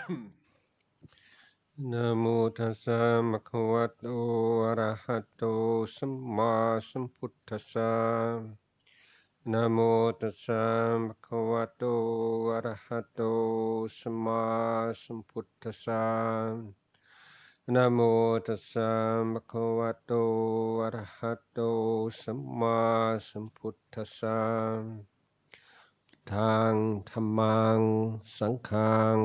นะโมตัสสะภะคะวะโตอะระหะโตสัมมาสัมพุทธัสสะนะโมตัสสะภะคะวะโตอะระหะโตสัมมาสัมพุทธัสสะนะโมตัสสะภะคะวะโตอะระหะโตสัมมาสัมพุทธัสสะทางธัมมังสังฆัง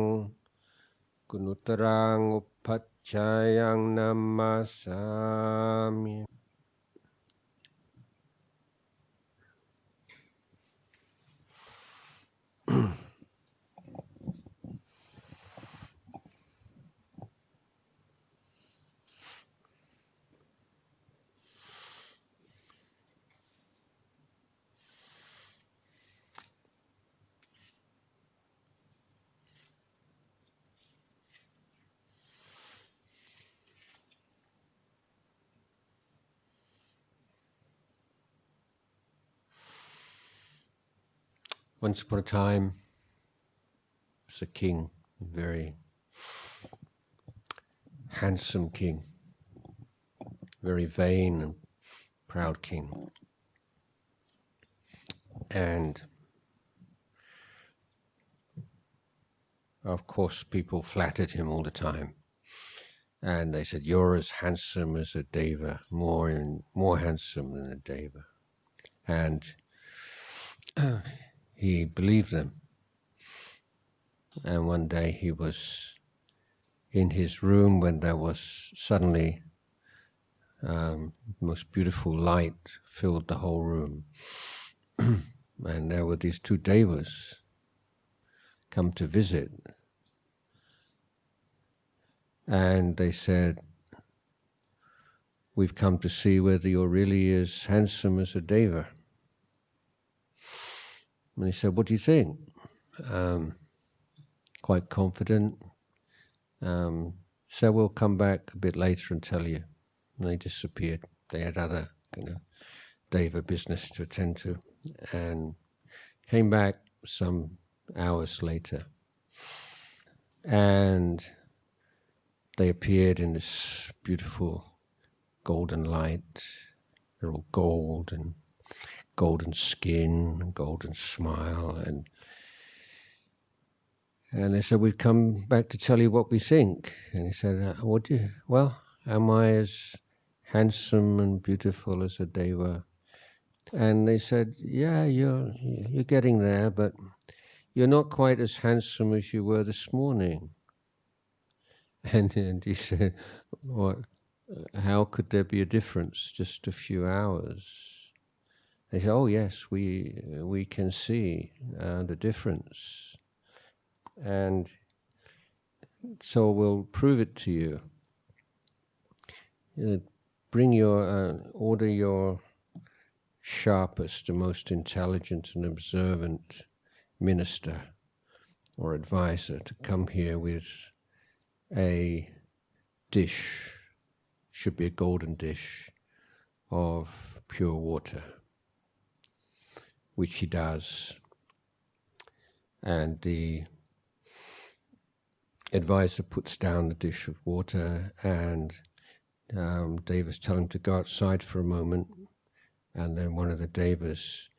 กุณุตรังอุปัชฌายังนัมมาสามิ Once upon a time, was a king, a very handsome king, very vain and proud king. And of course, people flattered him all the time. And they said, "You're as handsome as a deva, more handsome than a deva." And he believed them. And one day he was in his room when there was suddenly most beautiful light filled the whole room. And there were these two devas come to visit. And they said, "We've come to see whether you're really as handsome as a deva." And he said, "What do you think?" Quite confident. So we'll come back a bit later and tell you. And they disappeared. They had other deva business to attend to, and came back some hours later. And they appeared in this beautiful golden light. They're all gold and golden skin, and golden smile, and they said, "We've come back to tell you what we think." And he said, "What do you? Well, am I as handsome and beautiful as a deva?" And they said, "Yeah, you're getting there, but you're not quite as handsome as you were this morning." And he said, "What? How could there be a difference? Just a few hours?" They said, "Oh yes, we can see the difference, and so we'll prove it to you. Bring your order your sharpest and most intelligent and observant minister or advisor to come here with a dish, should be a golden dish of pure water," which he does. And the advisor puts down the dish of water, and devas tell him to go outside for a moment. And then one of the devas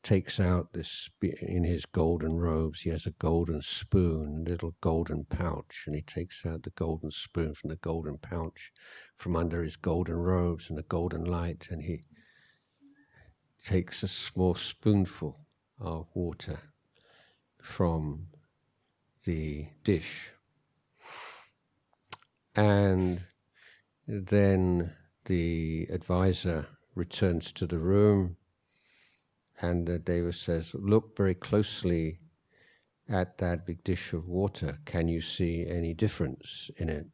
takes out this, in his golden robes, he has a golden spoon, a little golden pouch, and he takes out the golden spoon from the golden pouch from under his golden robes and the golden light, and he takes a small spoonful of water from the dish. And then the advisor returns to the room, and the deva says, "Look very closely at that big dish of water. Can you see any difference in it?"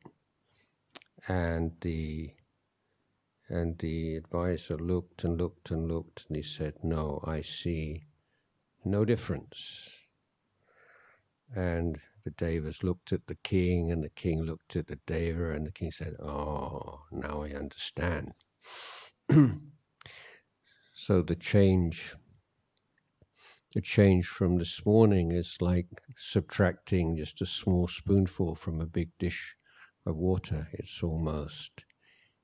And the advisor looked and looked and looked, and he said, "No, I see no difference." And the devas looked at the king, and the king looked at the deva, and the king said, "Oh, now I understand." So the change a change from this morning is like subtracting just a small spoonful from a big dish of water. It's almost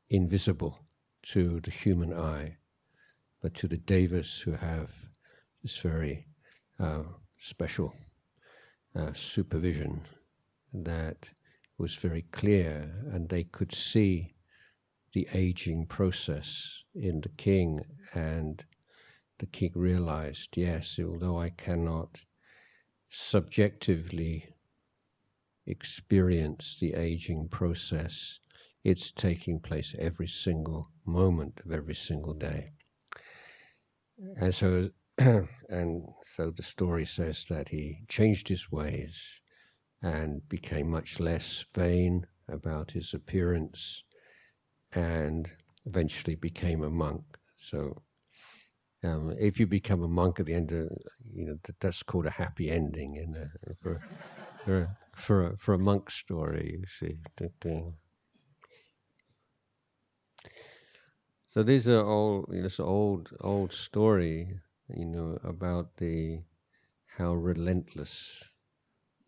invisible to the human eye, but to the devas who have this very special supervision, that was very clear, and they could see the aging process in the king, and the king realized, yes, although I cannot subjectively experience the aging process, it's taking place every single moment of every single day. And so the story says that he changed his ways and became much less vain about his appearance, and eventually became a monk. So if you become a monk at the end of, that's called a happy ending for a monk story, you see. So these are all this old story, about how relentless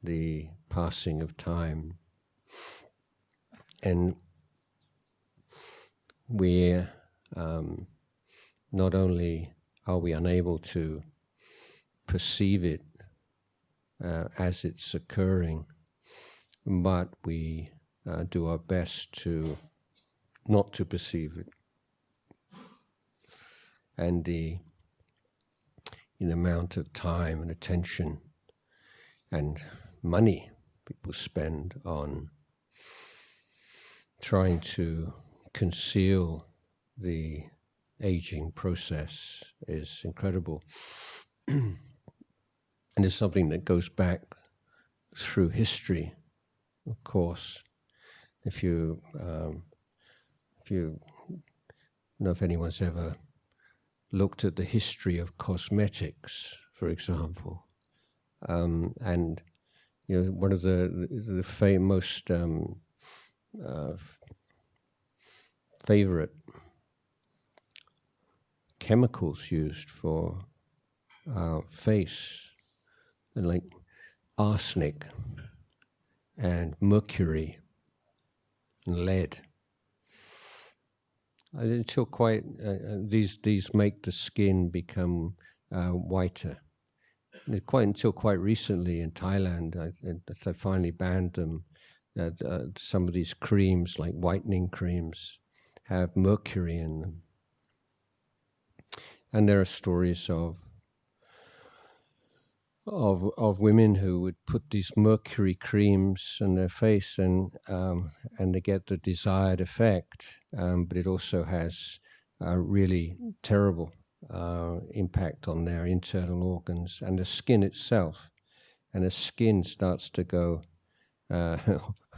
the passing of time, and we're not only are we unable to perceive it as it's occurring, but we do our best to not to perceive it. And the amount of time and attention and money people spend on trying to conceal the aging process is incredible. And it's something that goes back through history, of course. If you know if anyone's ever looked at the history of cosmetics, for example, and one of the most favorite chemicals used for face, and like arsenic and mercury and lead. Until quite these make the skin become whiter. Until quite recently in Thailand, I finally banned them. That some of these creams, like whitening creams, have mercury in them. And there are stories of women who would put these mercury creams on their face, and they get the desired effect, but it also has a really terrible impact on their internal organs and the skin itself. And the skin starts to go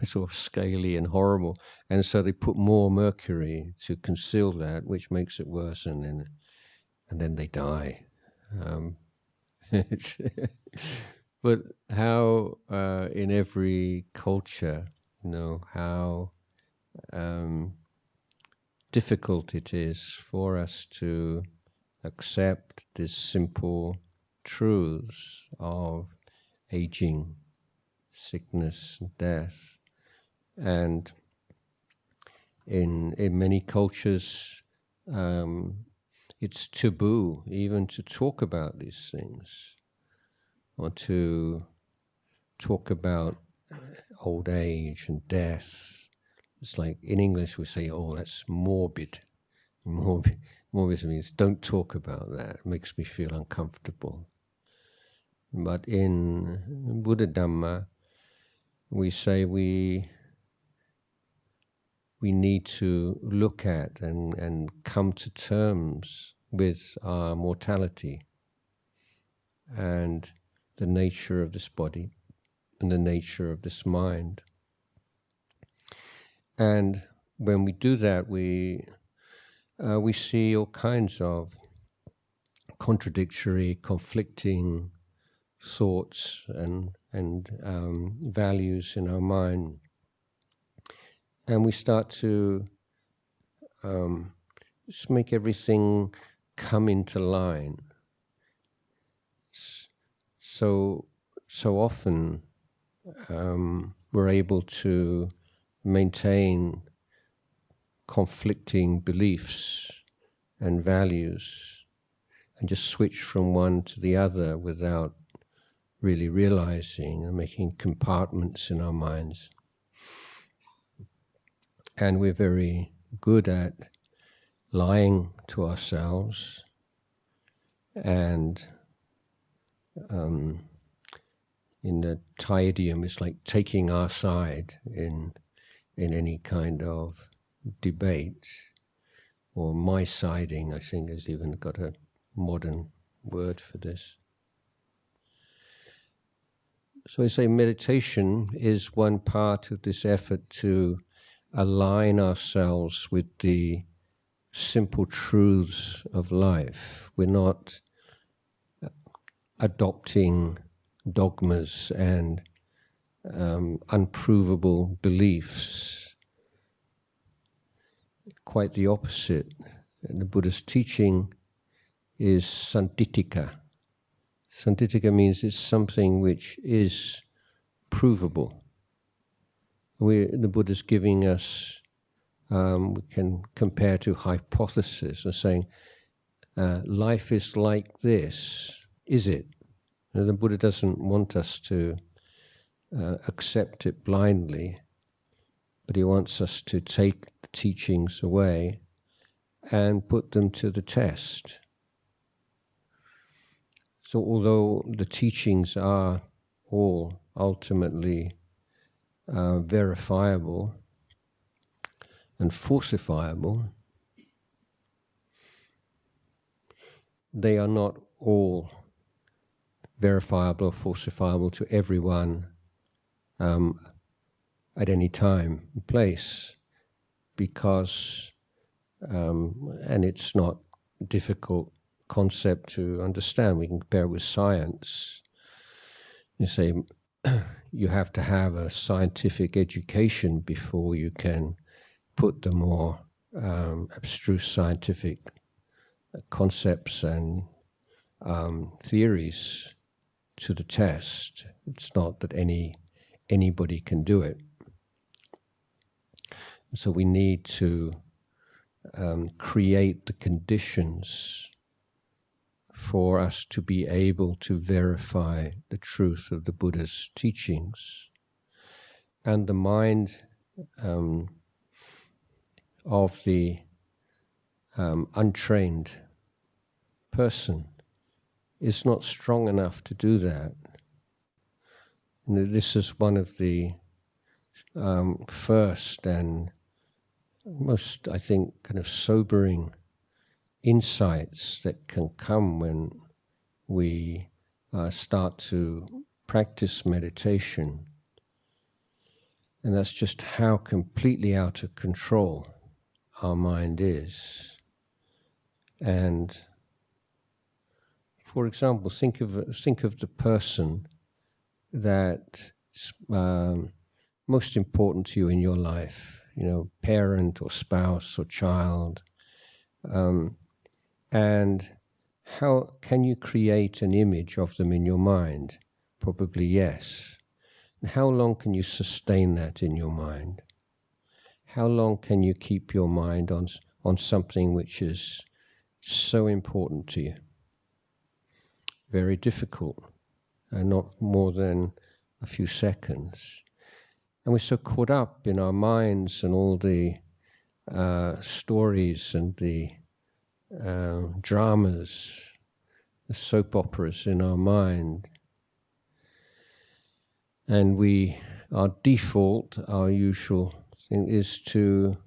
sort of scaly and horrible, and so they put more mercury to conceal that, which makes it worse, and then they die. But how in every culture, how difficult it is for us to accept this simple truths of aging, sickness, and death. And in many cultures, it's taboo even to talk about these things, or to talk about old age and death. It's like in English we say, "Oh, that's morbid." Morbid means don't talk about that. It makes me feel uncomfortable. But in Buddha Dhamma, we say we need to look at and come to terms with our mortality and the nature of this body and the nature of this mind. And when we do that, we see all kinds of contradictory, conflicting thoughts and values in our mind. And we start to just make everything come into line. so often we're able to maintain conflicting beliefs and values and just switch from one to the other without really realizing and making compartments in our minds. And we're very good at lying to ourselves and in the Thai idiom, it's like taking our side in any kind of debate, or my siding, I think, has even got a modern word for this. So I say meditation is one part of this effort to align ourselves with the simple truths of life. We're not adopting dogmas and unprovable beliefs. Quite the opposite. The Buddha's teaching is santitika. Santitika means it's something which is provable. The Buddha's giving us, we can compare to hypothesis and saying, life is like this, is it? And the Buddha doesn't want us to accept it blindly, but he wants us to take the teachings away and put them to the test. So although the teachings are all ultimately verifiable and falsifiable, they are not all verifiable or falsifiable to everyone at any time and place, because, and it's not difficult concept to understand. We can compare it with science. You say you have to have a scientific education before you can put the more abstruse scientific concepts and theories to the test. It's not that anybody can do it. So we need to create the conditions for us to be able to verify the truth of the Buddha's teachings. And the mind of the untrained person is not strong enough to do that. And this is one of the first and most, I think, kind of sobering insights that can come when we start to practice meditation. And that's just how completely out of control our mind is. And for example, think of the person that's most important to you in your life, parent or spouse or child. And how can you create an image of them in your mind? Probably yes. And how long can you sustain that in your mind? How long can you keep your mind on something which is so important to you? Very difficult, and not more than a few seconds. And we're so caught up in our minds and all the stories and the dramas, the soap operas in our mind. And our default, our usual thing is to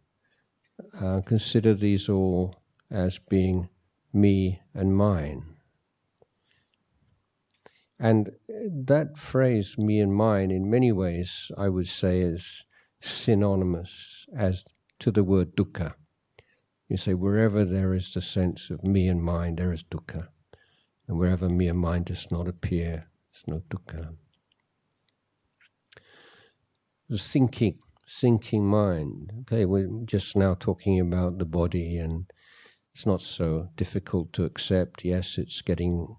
consider these all as being me and mine. And that phrase, me and mine, in many ways, I would say is synonymous as to the word dukkha. You say, wherever there is the sense of me and mine, there is dukkha. And wherever me and mine does not appear, there's no dukkha. The thinking mind. Okay, we're just now talking about the body, and it's not so difficult to accept. Yes, it's getting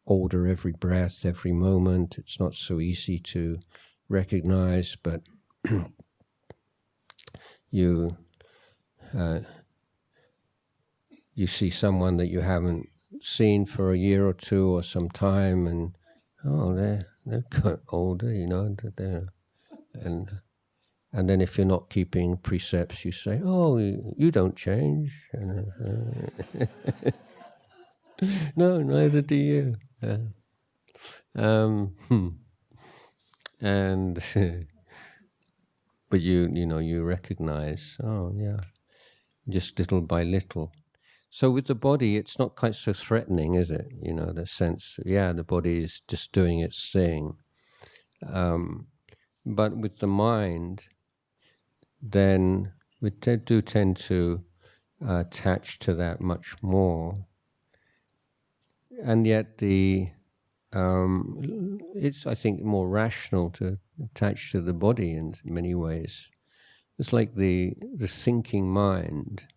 older every breath, every moment. It's not so easy to recognize, but you see someone that you haven't seen for a year or two or some time, and they've got older, and then if you're not keeping precepts, you say, "Oh, you don't change." No, neither do you. And but you recognize, oh yeah, just little by little. So with the body, it's not quite so threatening, is it? The sense, the body is just doing its thing. But with the mind, then we do tend to attach to that much more. And yet it's, I think, more rational to attach to the body in many ways. It's like the thinking mind.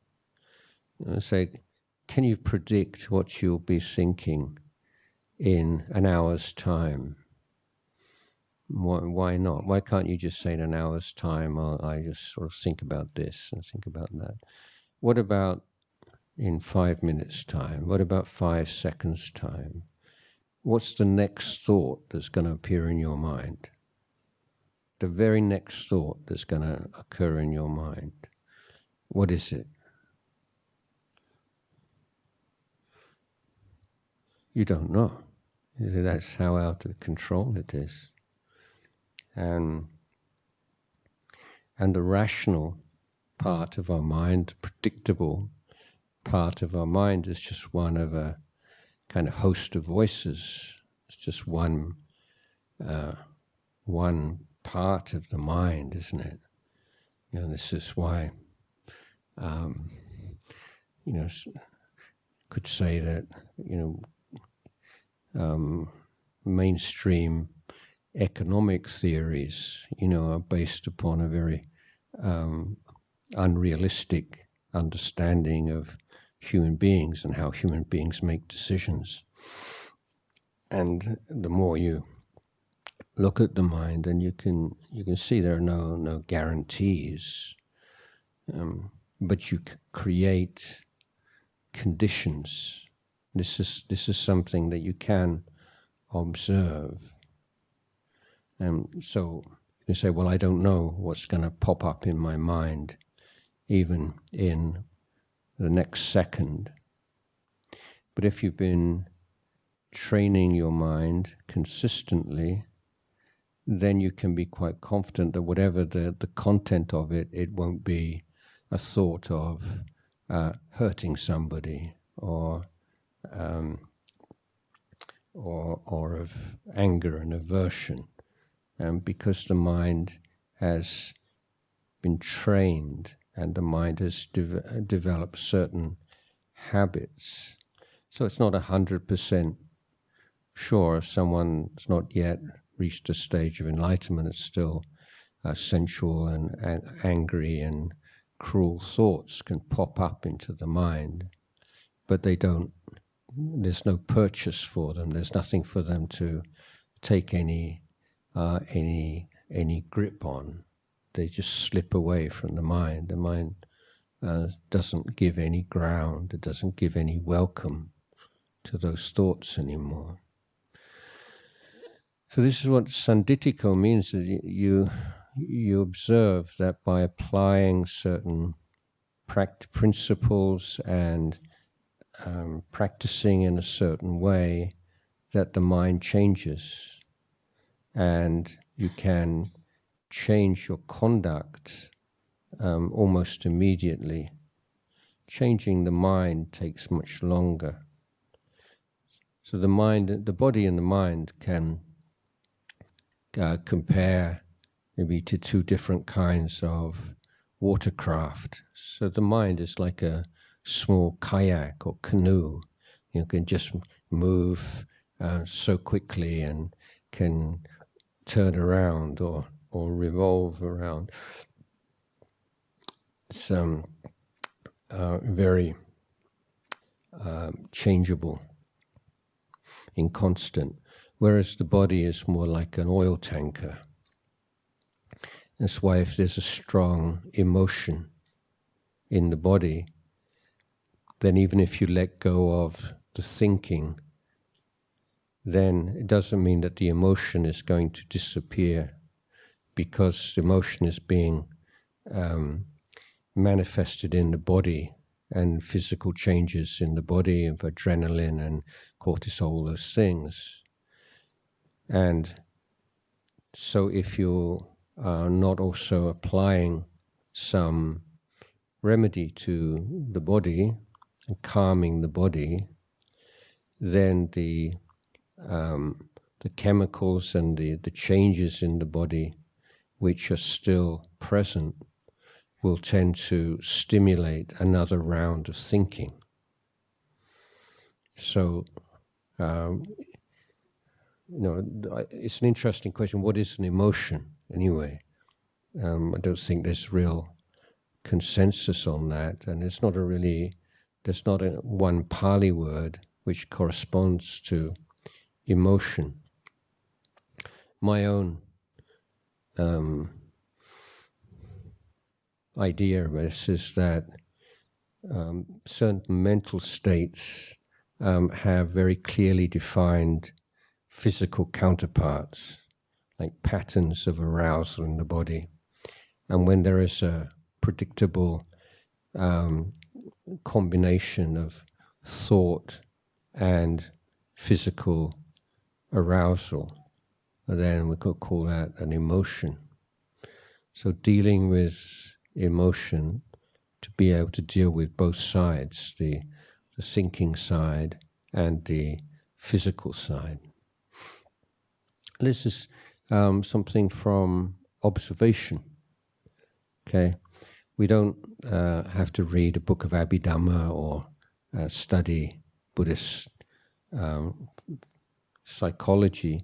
Say, can you predict what you'll be thinking in an hour's time? Why not? Why can't you just say in an hour's time, I just sort of think about this and think about that? What about in 5 minutes' time? What about 5 seconds' time? What's the next thought that's going to appear in your mind? The very next thought that's going to occur in your mind. What is it? You don't know. That's how out of control it is. And the rational part of our mind, the predictable part of our mind, is just one of a kind of host of voices. It's just one part of the mind, isn't it? This is why, could say that, mainstream economic theories, are based upon a very unrealistic understanding of human beings and how human beings make decisions. And the more you look at the mind, and you can see there are no guarantees, but you create conditions. This is something that you can observe. And so you say, well, I don't know what's going to pop up in my mind even in the next second. But if you've been training your mind consistently, then you can be quite confident that whatever the content of it, it won't be a thought of hurting somebody or of anger and aversion, because the mind has been trained and the mind has developed certain habits. So it's not 100% sure if someone's not yet reached a stage of enlightenment, it's still sensual and angry and cruel thoughts can pop up into the mind, but there's no purchase for them. There's nothing for them to take any grip on. They just slip away from the mind. The mind doesn't give any ground. It doesn't give any welcome to those thoughts anymore. So this is what sanditiko means, that you observe that by applying certain principles and practicing in a certain way, that the mind changes, and you can change your conduct almost immediately. Changing the mind takes much longer. So the body and the mind can compare maybe to two different kinds of watercraft. So the mind is like a small kayak or canoe. You can just move so quickly and can turn around or revolve around. It's very changeable. inconstant, whereas the body is more like an oil tanker. That's why if there's a strong emotion in the body, then even if you let go of the thinking, then it doesn't mean that the emotion is going to disappear, because the emotion is being manifested in the body, and physical changes in the body of adrenaline and cortisol, those things. And so if you are not also applying some remedy to the body, and calming the body, then the chemicals and the changes in the body which are still present will tend to stimulate another round of thinking. So, it's an interesting question. What is an emotion, anyway? I don't think there's real consensus on that, and there's not a one Pali word which corresponds to emotion. My own idea of this is that certain mental states have very clearly defined physical counterparts, like patterns of arousal in the body. And when there is a predictable combination of thought and physical arousal, then we could call that an emotion. So dealing with emotion, to be able to deal with both sides, the thinking side and the physical side. This is something from observation. Okay, we don't have to read a book of Abhidhamma or study Buddhist psychology.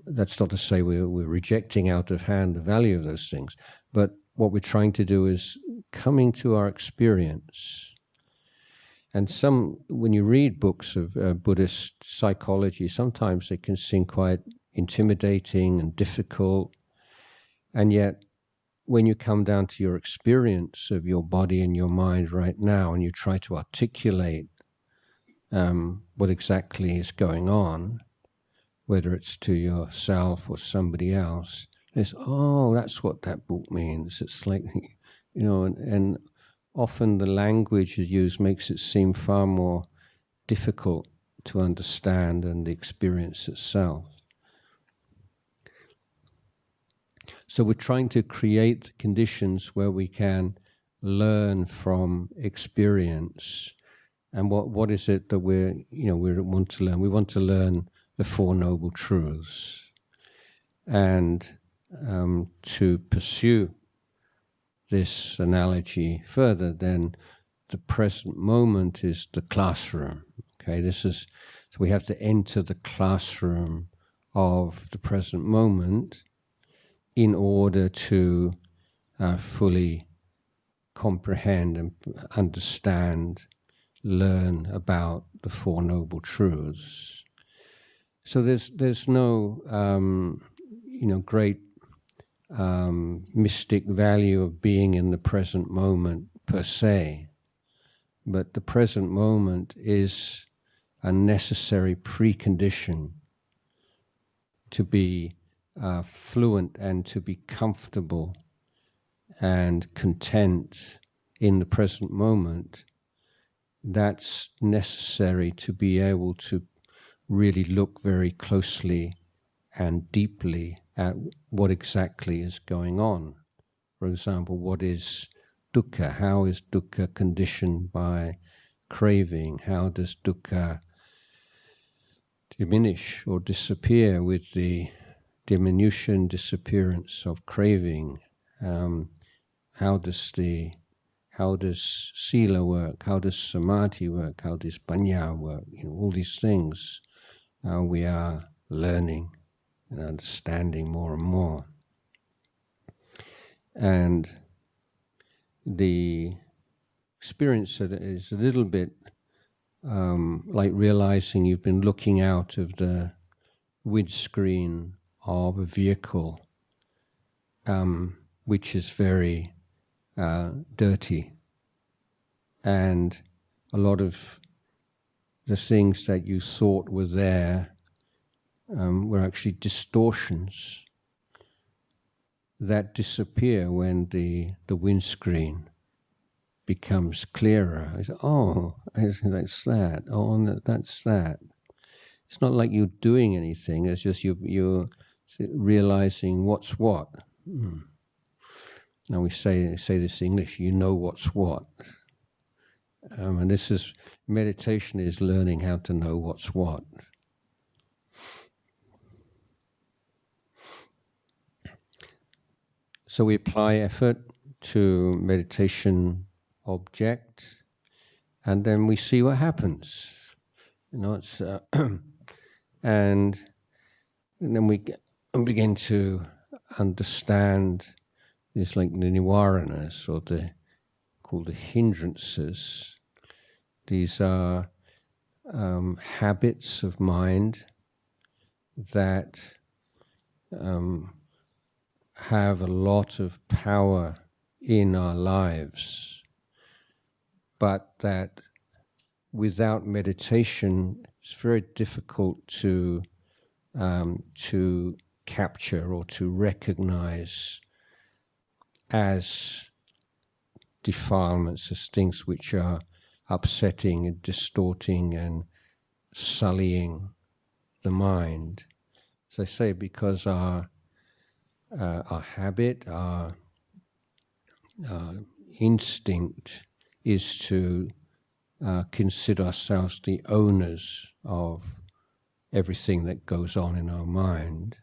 That's not to say we're rejecting out of hand the value of those things, but what we're trying to do is coming to our experience. And when you read books of Buddhist psychology, sometimes they can seem quite intimidating and difficult. And yet, when you come down to your experience of your body and your mind right now, and you try to articulate what exactly is going on, whether it's to yourself or somebody else, it's, oh, that's what that book means. It's like, and often the language used makes it seem far more difficult to understand than the experience itself. So we're trying to create conditions where we can learn from experience. And what is it that we want to learn? We want to learn the Four Noble Truths. And to pursue this analogy further, then the present moment is the classroom. Okay, so we have to enter the classroom of the present moment in order to fully comprehend and understand, learn about the Four Noble Truths. So there's no great mystic value of being in the present moment per se, but the present moment is a necessary precondition to be fluent and to be comfortable and content in the present moment. That's necessary to be able to really look very closely and deeply at what exactly is going on. For example, what is dukkha? How is dukkha conditioned by craving? How does dukkha diminish or disappear with the diminution, disappearance of craving? How does sila work? How does samadhi work? How does panya work? All these things we are learning and understanding more and more. And the experience is a little bit like realizing you've been looking out of the windscreen of a vehicle, which is very dirty, and a lot of the things that you thought were there were actually distortions that disappear when the windscreen becomes clearer. I say, oh, that's that. Oh, that's that. It's not like you're doing anything. It's just you're realizing what's what. Now we say this in English. You know what's what, and this is meditation is learning how to know what's what. So we apply effort to meditation object, and then we see what happens. It's and then we begin to understand these like the nivaranas, or called the hindrances. These are habits of mind that have a lot of power in our lives, but that without meditation it's very difficult to capture or to recognize as defilements, as things which are upsetting and distorting and sullying the mind. As I say, because our habit, our instinct is to consider ourselves the owners of everything that goes on in our mind.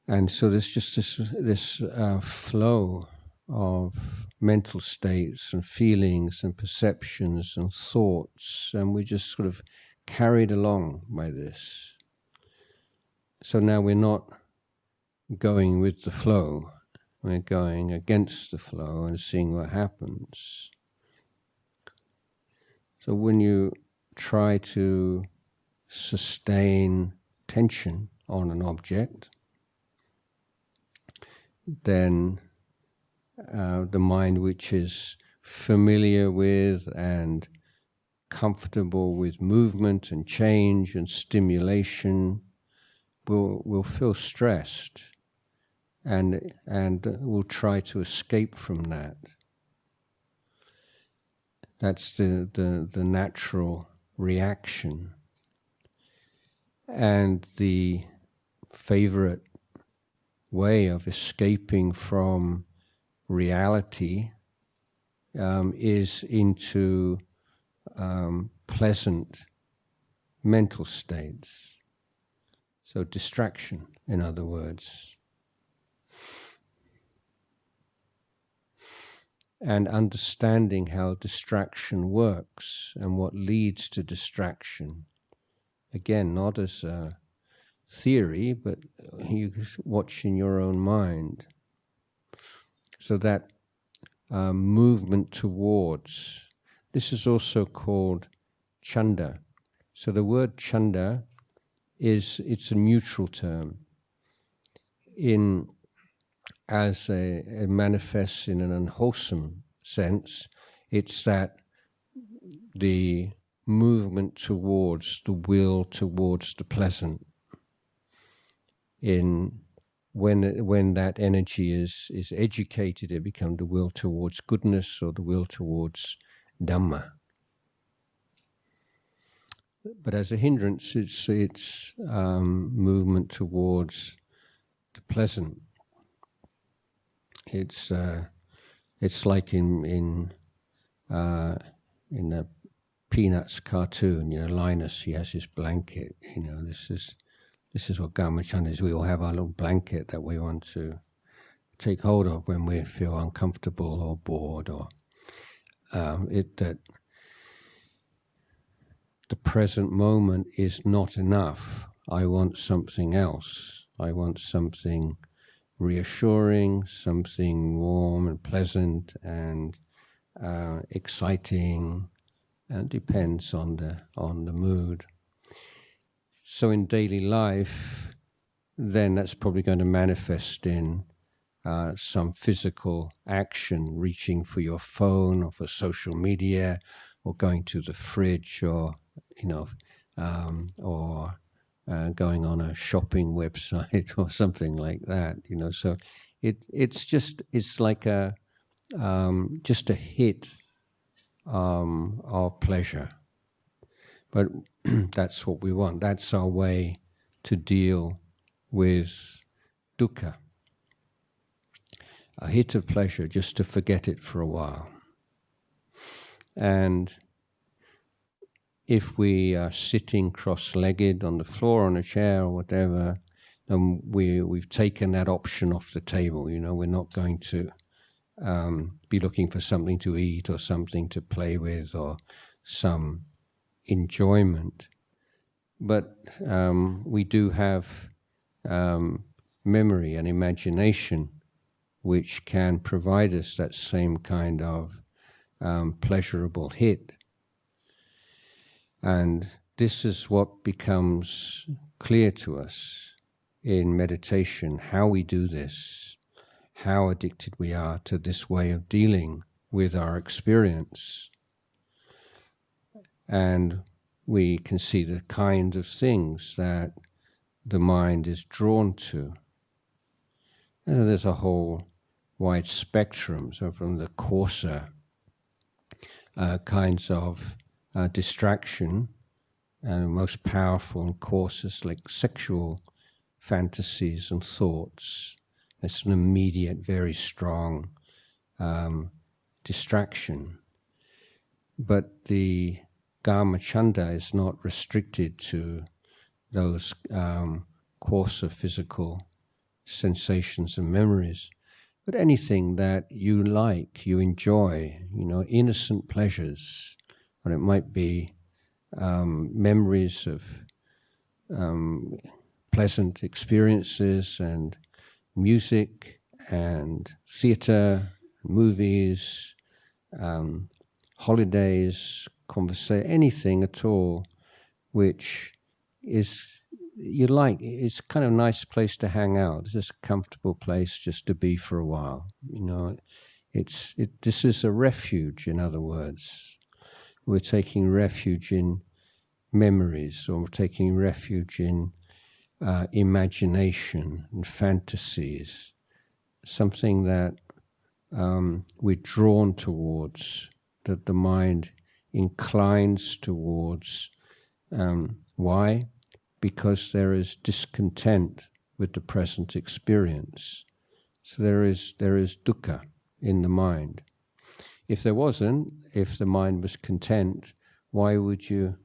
And so there's just this flow of mental states and feelings and perceptions and thoughts, and we're just sort of carried along by this. So now we're not going with the flow, we're going against the flow and seeing what happens. So when you try to sustain tension on an object, then the mind, which is familiar with and comfortable with movement and change and stimulation, will feel stressed and will try to escape from that. That's the natural reaction. And the favorite way of escaping from reality is into pleasant mental states. So distraction, in other words. And understanding how distraction works and what leads to distraction. Again, not as a theory, but you watch in your own mind. So that movement towards, this is also called chanda. So the word chanda it's a neutral term. As it manifests in an unwholesome sense, it's that the movement towards the will towards the pleasant. When that energy is educated, it becomes the will towards goodness or the will towards Dhamma. But as a hindrance, it's movement towards the pleasant. It's like in the Peanuts cartoon, Linus, he has his blanket. This is what Garmachand is. We all have our little blanket that we want to take hold of when we feel uncomfortable or bored, or that the present moment is not enough. I want something else. I want something reassuring, something warm and pleasant and exciting, and depends on the mood. So in daily life, then that's probably going to manifest in some physical action, reaching for your phone or for social media, or going to the fridge, or or going on a shopping website or something like that. So it's like just a hit of pleasure, but that's what we want. That's our way to deal with dukkha. A hit of pleasure, just to forget it for a while. And if we are sitting cross-legged on the floor, on a chair or whatever, then we've taken that option off the table. We're not going to be looking for something to eat or something to play with or some enjoyment. But we do have memory and imagination which can provide us that same kind of pleasurable hit. And this is what becomes clear to us in meditation, how we do this, how addicted we are to this way of dealing with our experience. And we can see the kind of things that the mind is drawn to. And there's a whole wide spectrum, so from the coarser kinds of distraction, and most powerful and coarsest, like sexual fantasies and thoughts. It's an immediate, very strong distraction. But the Kama Chanda is not restricted to those coarser physical sensations and memories, but anything that you like, you enjoy, innocent pleasures. And it might be memories of pleasant experiences and music and theatre, movies, holidays, conversation, anything at all which is you like. It's kind of a nice place to hang out. It's just a comfortable place just to be for a while. This is a refuge, in other words. We're taking refuge in memories, or we're taking refuge in imagination and fantasies, something that we're drawn towards, that the mind inclines towards. Why? Because there is discontent with the present experience. So there is dukkha in the mind. If there wasn't, if the mind was content, why would you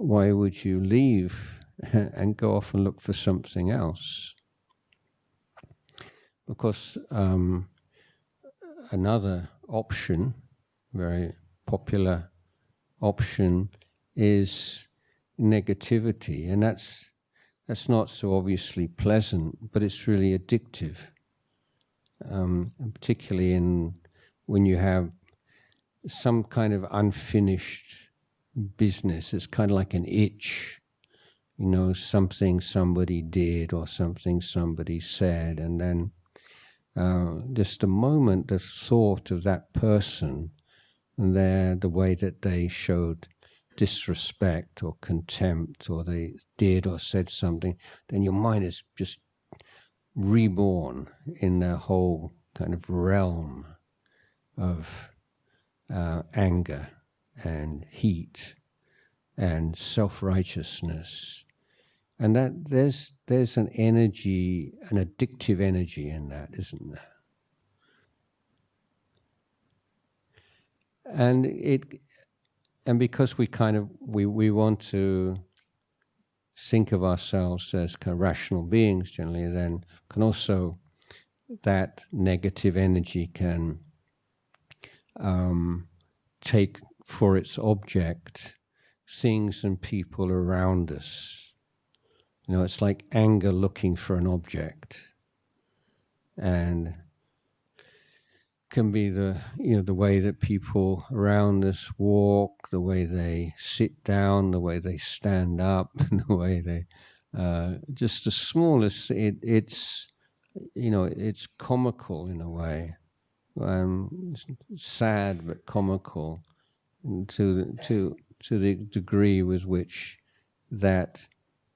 leave and go off and look for something else? Because another option, very popular option, is negativity, and that's not so obviously pleasant, but it's really addictive, particularly when you have some kind of unfinished business. It's kind of like an itch, something somebody did or something somebody said, and then just a moment, the thought of that person and the way that they showed disrespect or contempt, or they did or said something, then your mind is just reborn in the whole kind of realm of anger and heat and self-righteousness. And that there's an energy, an addictive energy in that, isn't there? And because we want to think of ourselves as kind of rational beings generally, then can also, that negative energy can take for its object things and people around us. It's like anger looking for an object, and can be the way that people around us walk, the way they sit down, the way they stand up, the way they just the smallest. It's it's comical in a way, sad but comical, to the degree with which that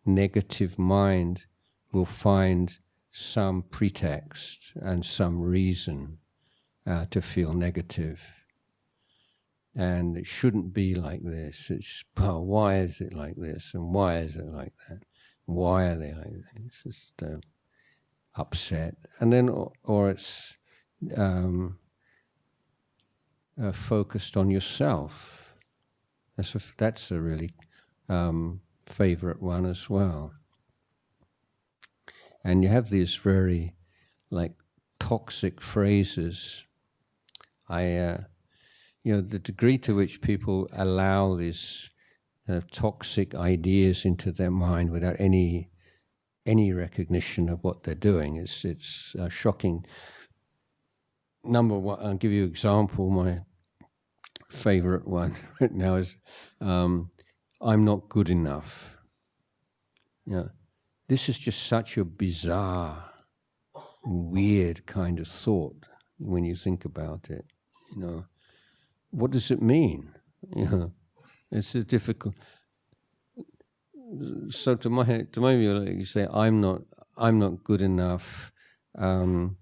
negative mind will find some pretext and some reason to feel negative. And it shouldn't be like this. It's, why is it like this? And why is it like that? Why are they like that? It's just upset. And then, or it's focused on yourself. That's a really favorite one as well. And you have these very toxic phrases. The degree to which people allow these toxic ideas into their mind without any recognition of what they're doing, it's shocking. Number one, I'll give you an example. My favorite one right now is, I'm not good enough. This is just such a bizarre, weird kind of thought when you think about it. What does it mean? It's a difficult. So to my view, you say I'm not good enough. You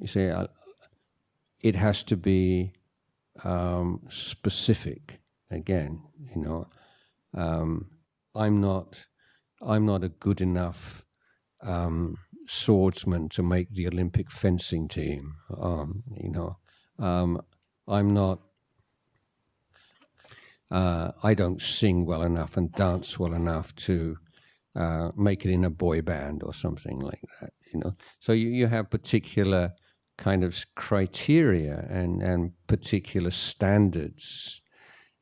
say it has to be specific. Again, I'm not a good enough swordsman to make the Olympic fencing team. I'm not. I don't sing well enough and dance well enough to make it in a boy band or something like that. So you have particular kind of criteria and particular standards,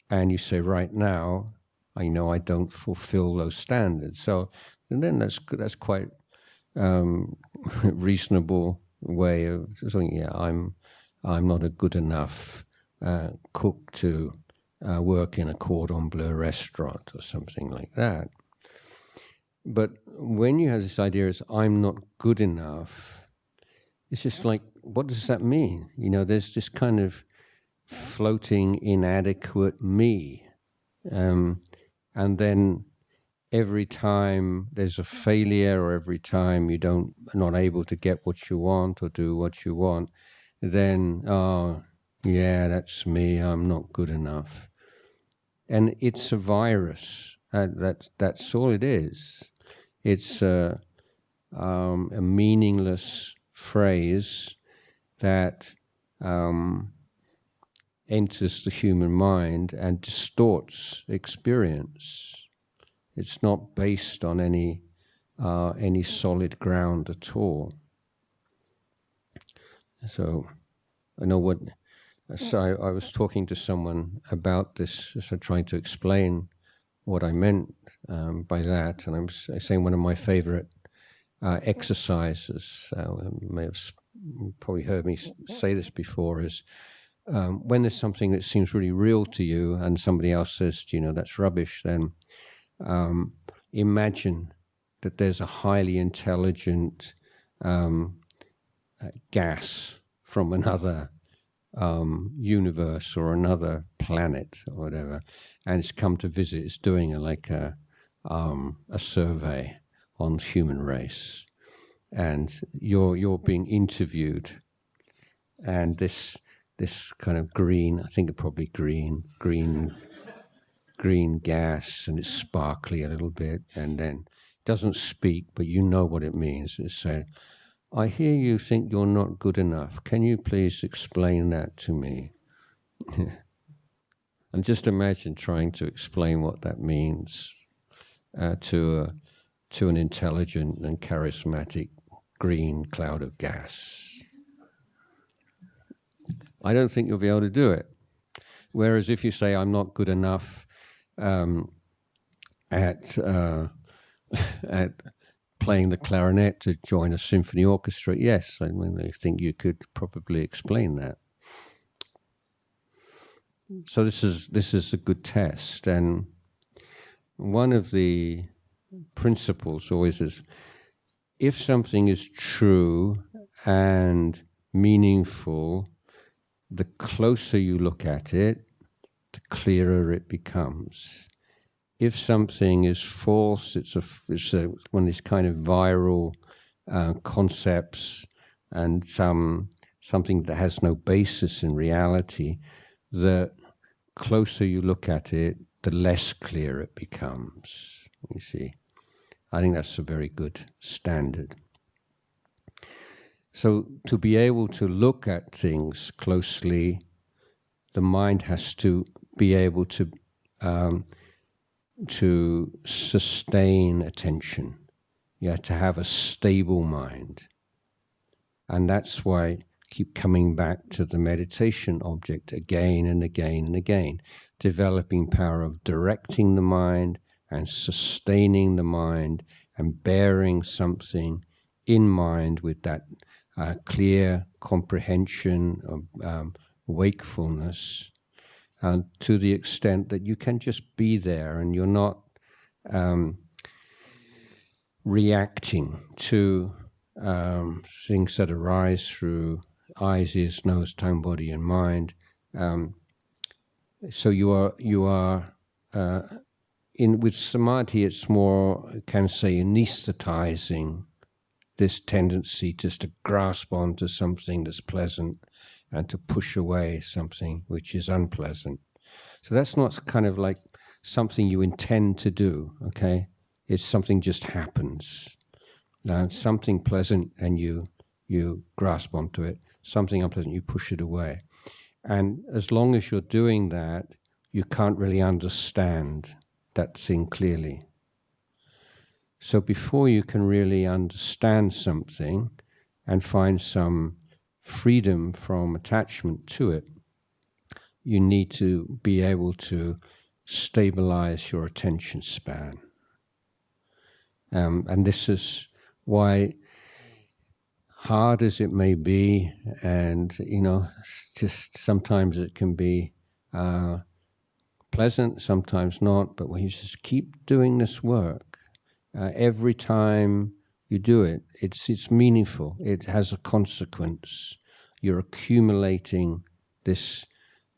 and you say, right now, I know I don't fulfill those standards. So, and then that's quite reasonable way of saying, yeah, I'm not a good enough cook to work in a cordon bleu restaurant or something like that. But when you have this idea as I'm not good enough, it's just like, what does that mean? There's this kind of floating inadequate me. And then every time there's a failure, or every time are not able to get what you want or do what you want, then, oh, yeah, that's me, I'm not good enough. And it's a virus. That's all it is. It's a meaningless phrase that enters the human mind and distorts experience. It's not based on any solid ground at all. So I know what. So I was talking to someone about this, so trying to explain what I meant by that, and I was saying one of my favorite exercises, you may have probably heard me say this before, is when there's something that seems really real to you and somebody else says, that's rubbish, then imagine that there's a highly intelligent gas from another universe or another planet or whatever, and it's come to visit. It's doing a survey on the human race, and you're being interviewed, and this kind of green, I think it probably green gas, and it's sparkly a little bit, and then it doesn't speak, but you know what it means. It said, I hear you think you're not good enough. Can you please explain that to me? And just imagine trying to explain what that means to an intelligent and charismatic green cloud of gas. I don't think you'll be able to do it. Whereas if you say, I'm not good enough at playing the clarinet to join a symphony orchestra, yes, I think you could probably explain that. So this is a good test, and one of the principles always is, if something is true and meaningful, the closer you look at it, the clearer it becomes. If something is false, it's one of these kind of viral concepts and something that has no basis in reality, the closer you look at it, the less clear it becomes. You see, I think that's a very good standard. So to be able to look at things closely, the mind has to be able to sustain attention. You have to have a stable mind. And that's why I keep coming back to the meditation object again and again and again, developing power of directing the mind and sustaining the mind and bearing something in mind with that clear comprehension of wakefulness, to the extent that you can just be there and you're not reacting to things that arise through eyes, ears, nose, tongue, body, and mind. So you are with samadhi. It's more, can say, anesthetizing this tendency just to grasp onto something that's pleasant and to push away something which is unpleasant. So that's not kind of like something you intend to do. Okay, it's something just happens. Something pleasant and you grasp onto it, something unpleasant, you push it away. And as long as you're doing that, you can't really understand that thing clearly. So before you can really understand something and find some freedom from attachment to it, you need to be able to stabilize your attention span. And this is why, hard as it may be, and just sometimes it can be pleasant, sometimes not, but when you just keep doing this work, every time you do it, it's meaningful. It has a consequence. You're accumulating this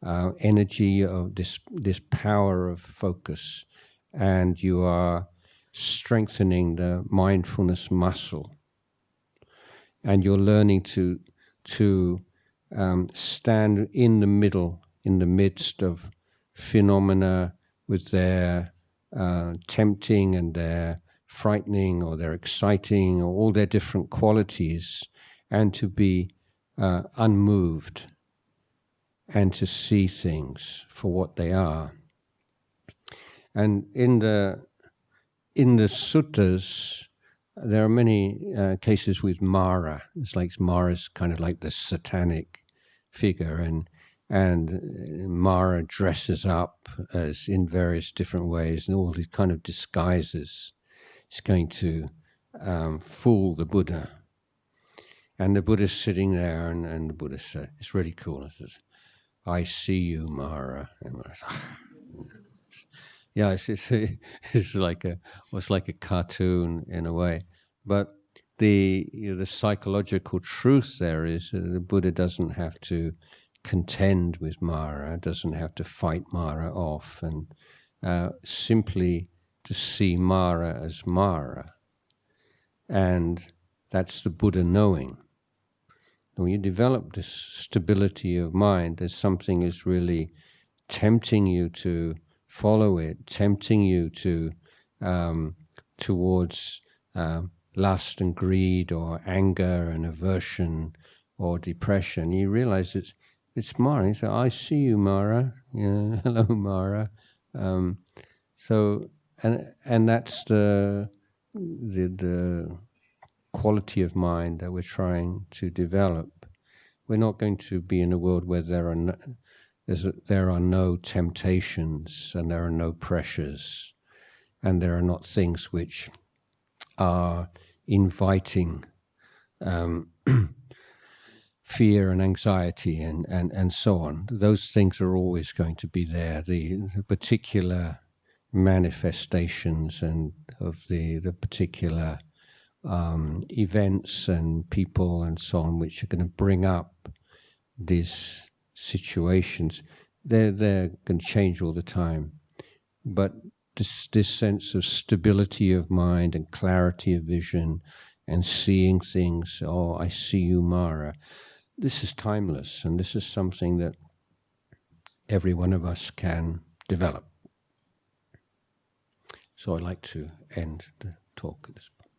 energy of this power of focus, and you are strengthening the mindfulness muscle. And you're learning to stand in the middle, in the midst of phenomena with their tempting and their frightening or their exciting or all their different qualities, and to be unmoved and to see things for what they are. And in the suttas, there are many cases with Mara. It's like Mara's kind of like the satanic figure, and Mara dresses up as in various different ways, and all these kind of disguises. It's going to fool the Buddha. And the Buddha's sitting there, and the Buddha says, it's really cool. It says, "I see you, Mara." And Mara says, yeah, it's like a cartoon in a way, but the psychological truth there is the Buddha doesn't have to contend with Mara, doesn't have to fight Mara off, and simply to see Mara as Mara, and that's the Buddha knowing. When you develop this stability of mind, there's something is really tempting you to follow it, tempting you to towards lust and greed or anger and aversion or depression. You realize it's Mara. You say, "I see you, Mara." Hello, Mara. So and that's the quality of mind that we're trying to develop. We're not going to be in a world where there are no temptations and there are no pressures and there are not things which are inviting fear and anxiety and so on. Those things are always going to be there. The particular manifestations and of the particular events and people and so on, which are going to bring up these situations, they're going to change all the time. But this sense of stability of mind and clarity of vision and seeing things, oh, I see you, Mara. This is timeless, and this is something that every one of us can develop. So I'd like to end the talk at this point.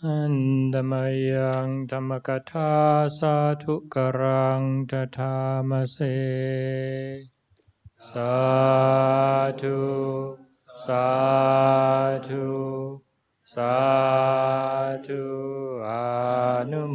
Andamayan Dhammakatha Sadhu Karang Tathamase Sadhu Sadhu Sadhu Anumodhami